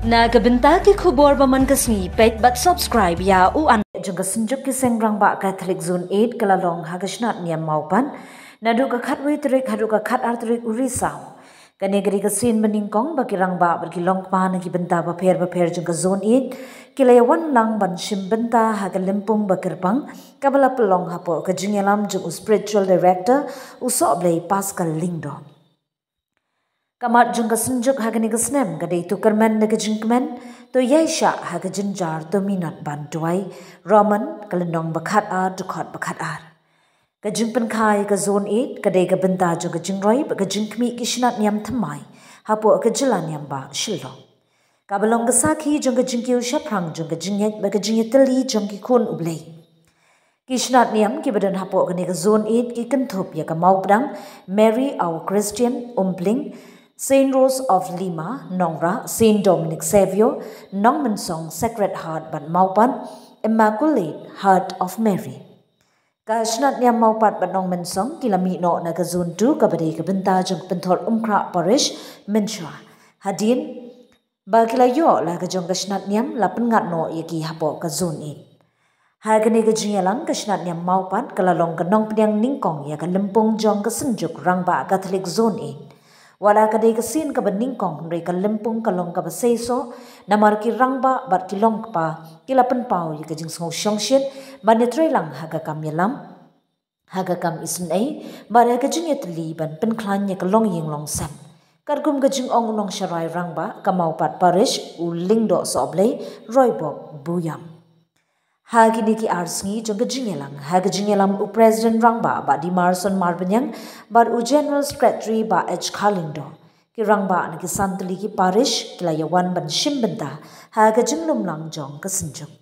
Na kabenta ki khubor baman kasni page but subscribe ya u an jung senjuk ki sengrang ba Catholic Zone 8 kalalong hagashnat niam maupan nadu ka khatwe trik hadu ka khat artrik urisau kanegri ka sin meningkong bakirang ba berkilong pa na ki benta ba pher jung ka Zone 8 kilayawan lang ban shim benta haga limpung bakirpang kabala pelong hapo ka jungelam jung spiritual director usoblei Pascal Lingdo Kamat jung kesenjuk haga ni kesnem gadai tukar men na kejingkmen to yaisha haga jinjar to minat bantuai Roman kalendong bakat ar dukot bakat ar. Kejing penkai ke Zone 8 kadai ke benta jung kejing roi kejing kmi kishnat niam thamai hapo kejelan niam ba shilong. Kabalong kesaki jung kejing kiu shaprang jung kejing yet kejing yeteli jung ki kun ublei. Kishnat niam ki badan hapo ke Zone 8 ki kentup ya ke mau pedang Mary our Christian Umpling Saint Rose of Lima, Nongra, Saint Dominic Saviour, Nongmensong Sacred Heart Ban Maupan, Immaculate Heart of Mary. Kashnat niam maupat ban Nongmensong kilami no na Zone 2 kabadi kabenta jung penthor Umkra Parish, Minshwa. Hadin bagilayo la kajong kashnat niam lapan ngat no yaki hapo ka Zone 8. Hagani kajingalang kashnat niam maupat kalalong kanong pediang ningkong ya kalempung jong kasenjuk rangba Catholic Zone 8. Wala kadai kesin ka beningkong mereka lempung kalong ka basaiso namar ki rangba bat ki long pa kilapan pau ya kajing song shongshin banetrai lang haga kam yalam haga kam isun ai bar ya kajing yetli ban penklan ya kalong ying long sam kargum kajing ong nong sharai rangba kamau pat parish u lingdo soblei roibok buyam Hagi niki arsengi jong kejingelang u president rangba ba di Marson Marbanyang bar u general secretary ba H Kalindo ki rangba niki santli ki parish kilayawan ban shimbenta haga jinglum lang jong kesenjuk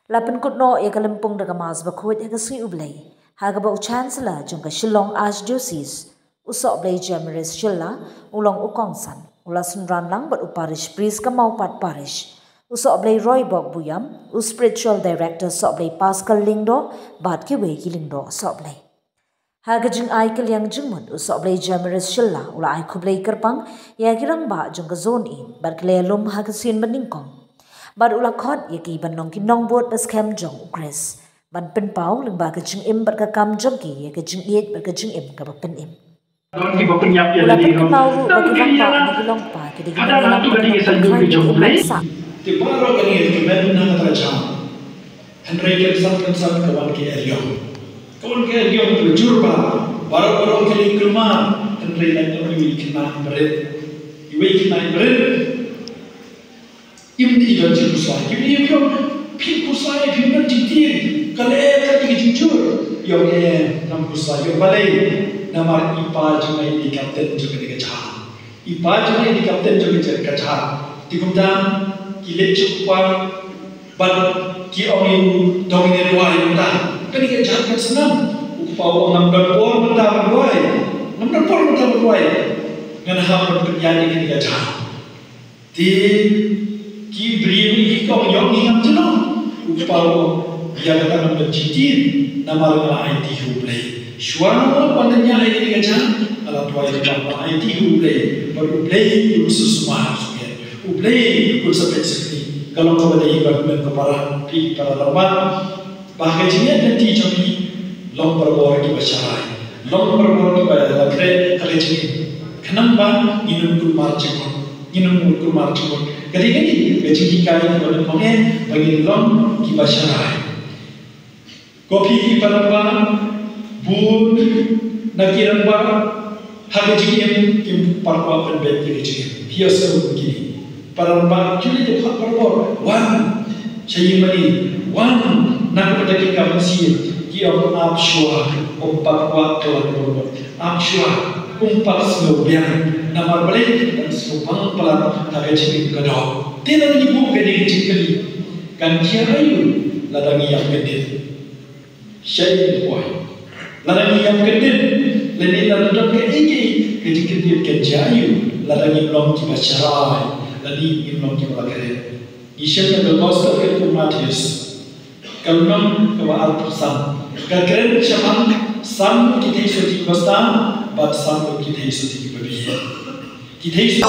lapan kutno ya kalempung daga mas ba khot ya kasui ublei haga ba u chancellor jong ka Shillong Archdiocese usok blei Jemaris Shilla ulong ukongsan ulasun ranlang bat u parish priest ka maupat parish Usok blei Roy Bok Buyam, spiritual director sok blei Pascal Lingdo, bat ki wei ki Lingdo sok blei. Haga jing ai ke liang jingmut usok blei Jemaris Shilla ula ai ku blei kerpang ya kirang ba jung ka Zone 8 bar ki lum haga sin meningkong. Bar ula khot ya ki ban nong ki nong bot bas kem jong ukres. Ban pen pau ling ba ka jing im bar ka kam jong ki ya ka jing iet bar ka jing im ka ba pen im. Ula pen ka pau ru ba ki rang ba na ki long pa ki di ki nang lam ka Di bawah kini kemen nang terjam, Henry Gibson kawan ke Elio berjurba, baru kali kelima Henry lagi iwi kena berit, ini juga juruslah, ini juga pusai, cintir, kalau kata jujur, yo nam pusai, yo balai, nama ipa cuma di kapten juga dikejar, ipa cuma di kapten juga dikejar, dikumdam Kilet cukupan ban ki orang domine dua yang dah. Kan kita jangan senang. Upau orang berpol benda berdua. Nombor benda berdua. Dengan hal berpenjani kita jangan. Di ki beri kau yang ingam jenang. Upau yang kita nombor cincin nama orang IT hublay. Suara pandanya IT kita jangan. Alat dua yang nama IT hublay. Berhublay khusus semua. Ublay sampai sini. Kalau kau ada ibarat kepada teman, bahkan jika nanti jadi long berbor di masyarakat, long berbor di pada kre kali ini. Kenapa minum kurma cekut? Ketika ini bejiki kali pada pengen bagi long di masyarakat. Kopi di pada bun nakiran bar harga jiki yang parwa penbet jiki biasa begini. Parang culi tu hak perempuan, wan, saya mani, wan, nak pada kita masih, dia absyua, umpat waktu perempuan, absyua, umpat selobian, nama balik dan selubang pelan tak jadi kedua. Tidak menyebut kedai kecil, kan dia ayu, ladangi yang kedai, saya buat, ladangi yang kedai, leni ladan kedai, kedai kejayu, ladangi belum kita cerai. Lagi imam kita lagi. Isya yang berkosong itu Matius. Kalau kewa Al-Quran. Kalau siapa sam kita isuti basta, bat sam kita isuti berbeda. Kita isuti.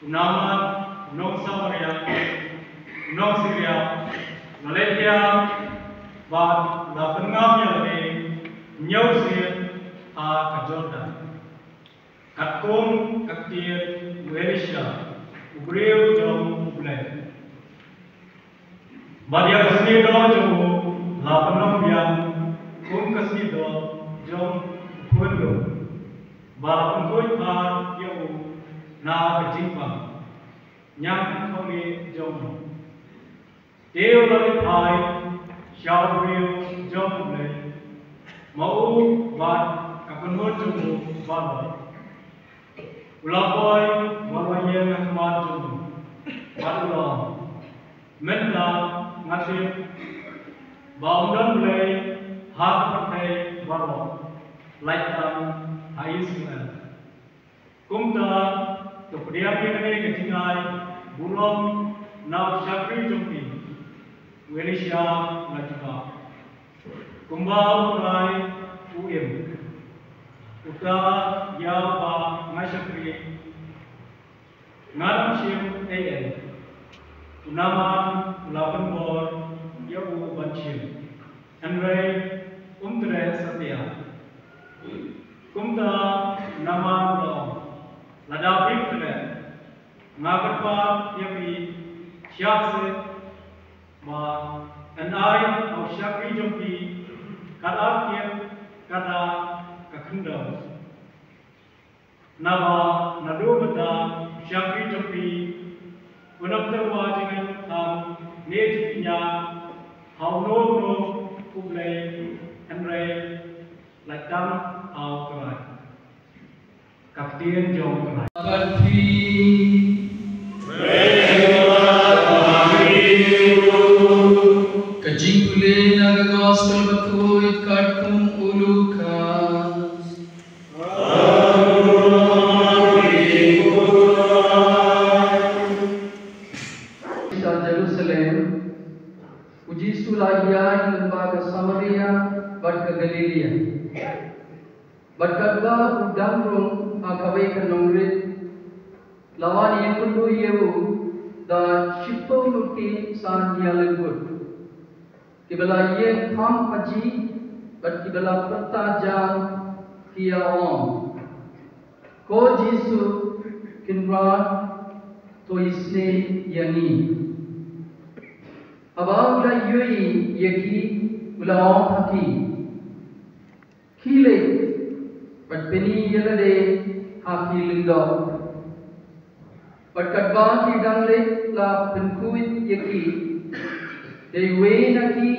nama nong Samaria, nong Syria, Malaysia, bat la pengam yang lebih nyau sih Jordan. Katkum kaktir Malaysia, Ubreu jom Ublay. Badia kasni do jom la pengam yang kasni do jom Kundo. Ba pengkoi par yau na kejimpa nyam kami jom. Deo lagi pai Xiao Riu jom Ublay. Mau bat kapenhut jom bala. Ulapoy walaya ngahmat jom. Badulah menda ngasih baundan Ublay hak pakai bala. Laitan Aisman. Kumta tukdiam ini kecingai bulong nau syakri jumpi. Welisha najibah. Kumbau rai uim. Uta yawa ngashakri. Ngaram shim ayen. Unaman ulapan bor yawu banshim. Andre umtre satya. Kumta naman lo. Ladapik tere. Ngakarpa yapi syakse. Ma anai au syakri jumpi. Kadakir kada kakendam. Nama nadu benda syakri jumpi. Unap terwa dengan ham nejinya. Hau no Ublay Andre Laitam au kerai. Kapten jom kerai. Kajipule naga gospel bakoi katkum ulukas. Di Jerusalem, uji sulaya lembaga Samaria berke Galilea. Berkatba udang rung akawai kanongrit lawan yang kundu yewu da shipo nuti san yalebut. Kibala yen tham aji bat kibala pertajang kia om. Ko Jisu kinrat to isne yani. Abang la yui yeki ula om haki. Kile bat peni yelade haki lindo. Bat kadba ki dangle la penkuit yeki. Dewi naki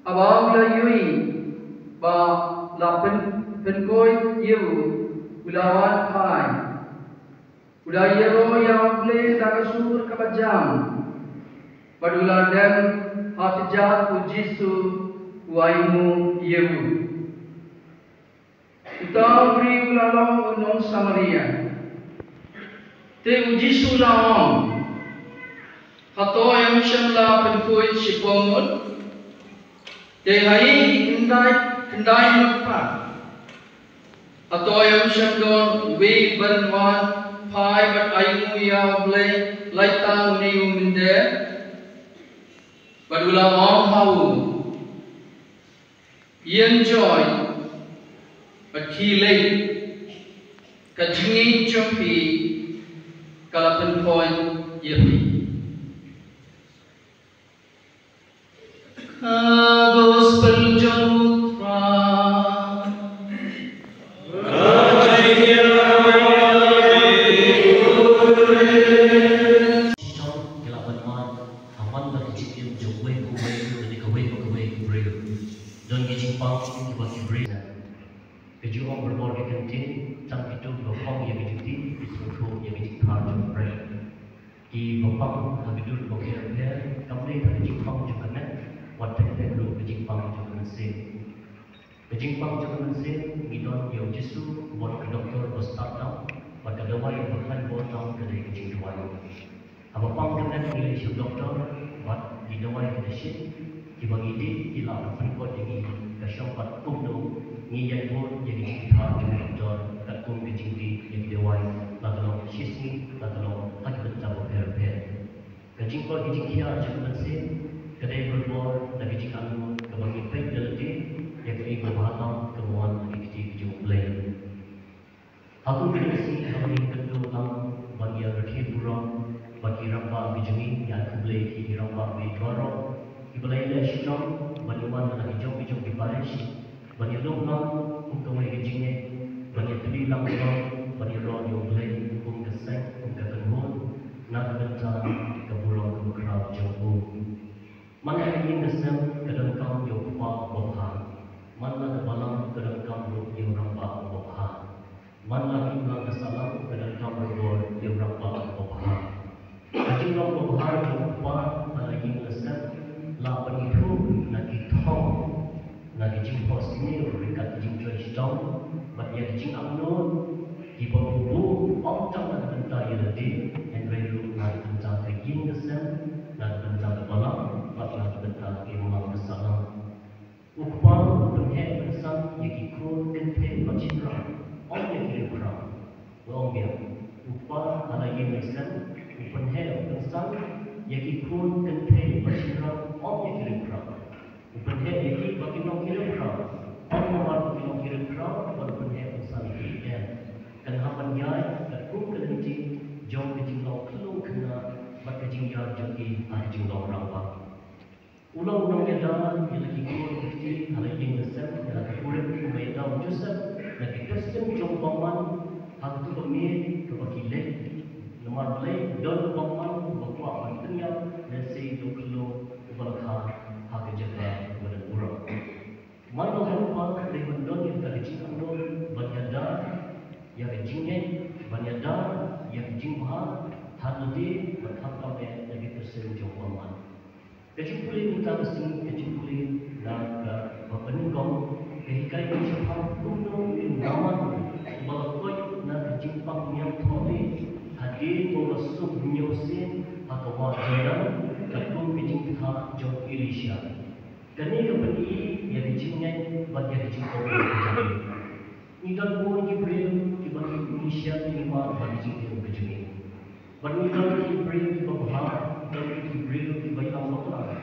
abang la yui ba la penkoi yewu ulawan pai udayero yang ble dagasur kabajam badula dan hatijat ujisu waimu yewu utawri ulalong unong Samaria te ujisu laong Hato yang syamla penkoi sipomut Dehai kendai lupa Hato yang syamdon we banwan pai bat aimu ya blay laitang uniu minde badula om hau yen joy bat kilei kajingi chompi kala penkoi yepi Gospel Jomutra Di Bapang Habibul Bokir Air, kami dari Jepang juga nak wadah dulu ke Jepang juga nasib. Ke Jepang juga nasib, midon yang jisu buat ke doktor berstart pada dawai bahkan botong ke dari kecil dawai. Bapang dengan nilai isu doktor buat di dawai ke desi, dibagi di hilang perikot ini ke syampat umno, ngiyan pun jadi kita juga doktor. kum bijing di yang dewai lagalong shisni lagalong hak bencang berper kajing ko bijing kia jangan sen kedai berbor dan bijing anu kebagi pek dalati yang ini berbahatam kemuan lagi bijing play aku berisi kami tentu ang bagi rakyat burung bagi rampa bijing yang kublai di rampa bidoro ibalai lesyam banyuman lagi jom di Paris bani lomang untuk mereka jingnya bani tadi langkah bani roh yang boleh untuk keseng untuk ketenun nak bencana keburung keberau jauh mana yang kesem kadang kau yang kuat bohang mana kebalang kadang kau yang rampak bohang mana yang kesalam kadang kau berbor yang rampak bohang kacing orang bohang yang kuat mana yang kesem lapan itu nak ditong nak jing pos ni dekat jing tradisional, bagi jing amnon di bawah buku orang nak bentar yang lebih, and relu nak bentar kegin kesem, nak bentar kebalang, nak bentar kemang kesalam. Upah berhak bersam yang ikut kenteng macam orang yang kira perang, orang biar. Upah ada yang kesem, berhak bersam yang ikut kenteng macam orang yang kira perang. Berhak ini bagi orang kira perang. Orang nomor bagi orang kira perang baru berhak besar ini. Kerana hapan jai, terkum kelenci, jom kecing lau kelung kena, bat kecing jai joki, kecing lau rampak. Ulang-ulang yang dalam, yang lagi kurang kecil, hal yang besar, yang lagi kurang kumai daun jusap, lagi kesem jom paman, hal itu bermir, kebaki lek, nomor lek, dan paman, berkuat mantenyak, dan seidu kelung, berkah. Hak jaga kepada orang. Mana orang dari mendon yang dari jingkang don banyak dah, yang jingnya banyak dah, yang jing mahal, hati berhak kami lagi terseru jawab. Kecuali minta kesini, kecuali dan peningkong kehikai kehidupan kuno yang gaman, balakoi nak jingkang yang tholi, hadir berasuk nyosin atau wajiran. Ketum bijing kita jauh Elisha. Kini kepedi yang dijingnya bagi dijing kau berjaya. Nidan pun Ibrahim dibagi Elisha ini mah bagi jing kau berjaya. Bernidan Ibrahim dibahas dan Ibrahim dibagi Allah Taala.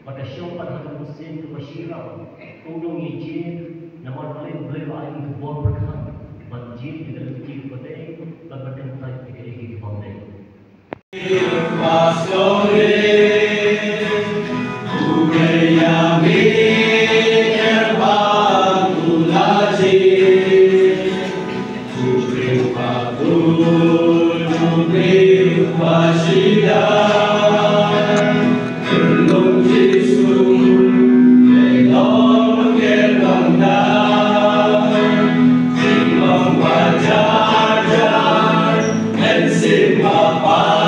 Pada syaitan akan mesin kebashirah. Undang ijin nama boleh alim kebuat berkah. Banjir dengan ijin kedai dan berdentai kedai kepandai. Pasore, Ugeyami, Erbangulaji, Ugripatul, Ugripashida, Erlung Jisung, Elong Gerbangda, Simang Wajar, and Simapa.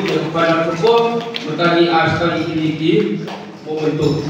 Kepada perempuan bertani asal ini di momentum.